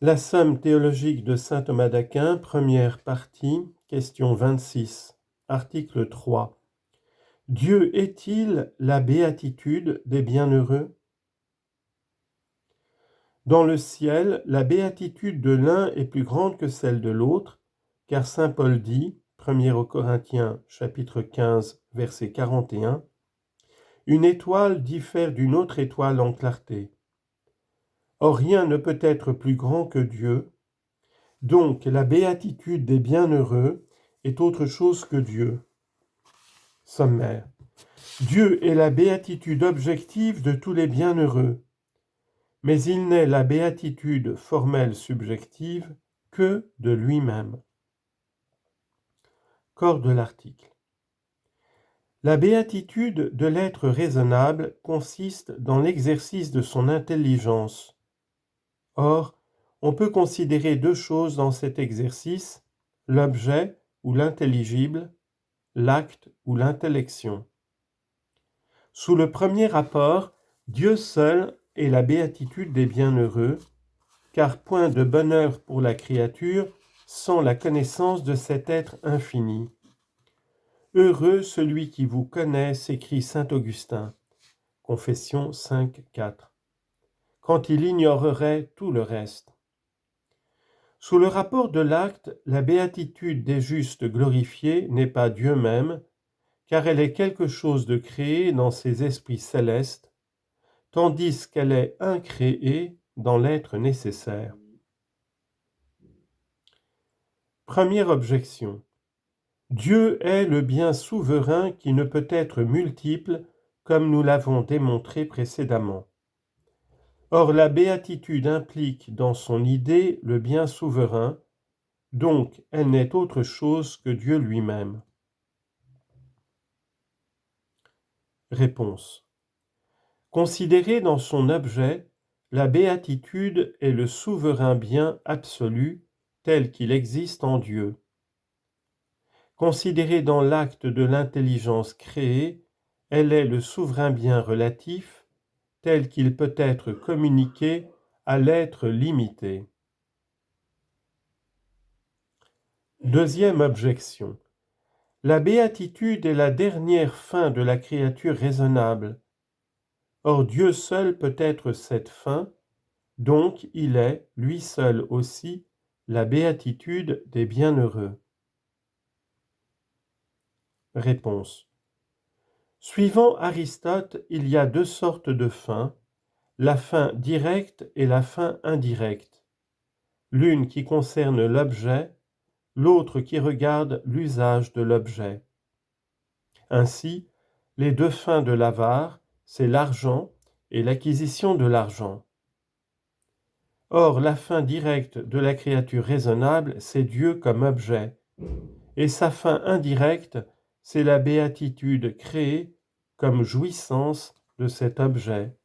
La somme théologique de saint Thomas d'Aquin, première partie, question 26, article 3. Dieu est-il la béatitude des bienheureux ? Dans le ciel, la béatitude de l'un est plus grande que celle de l'autre, car saint Paul dit, 1er aux Corinthiens, chapitre 15, verset 41, « Une étoile diffère d'une autre étoile en clarté. Or rien ne peut être plus grand que Dieu. Donc la béatitude des bienheureux est autre chose que Dieu. » Sommaire. Dieu est la béatitude objective de tous les bienheureux, mais il n'est la béatitude formelle subjective que de lui-même. Corps de l'article. La béatitude de l'être raisonnable consiste dans l'exercice de son intelligence. Or, on peut considérer deux choses dans cet exercice, l'objet ou l'intelligible, l'acte ou l'intellection. Sous le premier rapport, Dieu seul est la béatitude des bienheureux, car point de bonheur pour la créature sans la connaissance de cet être infini. Heureux celui qui vous connaît, s'écrie saint Augustin, Confession 5.4, quand il ignorerait tout le reste. Sous le rapport de l'acte, la béatitude des justes glorifiés n'est pas Dieu même, car elle est quelque chose de créé dans ces esprits célestes, tandis qu'elle est incréée dans l'être nécessaire. Première objection. Dieu est le bien souverain qui ne peut être multiple, comme nous l'avons démontré précédemment. Or, la béatitude implique dans son idée le bien souverain, donc elle n'est autre chose que Dieu lui-même. Réponse. Considérée dans son objet, la béatitude est le souverain bien absolu tel qu'il existe en Dieu. Considérée dans l'acte de l'intelligence créée, elle est le souverain bien relatif tel qu'il peut être communiqué à l'être limité. Deuxième objection. La béatitude est la dernière fin de la créature raisonnable. Or Dieu seul peut être cette fin, donc il est, lui seul aussi, la béatitude des bienheureux. Réponse. Suivant Aristote, il y a deux sortes de fins, la fin directe et la fin indirecte, l'une qui concerne l'objet, l'autre qui regarde l'usage de l'objet. Ainsi, les deux fins de l'avare, c'est l'argent et l'acquisition de l'argent. Or, la fin directe de la créature raisonnable, c'est Dieu comme objet, et sa fin indirecte, c'est la béatitude créée comme jouissance de cet objet.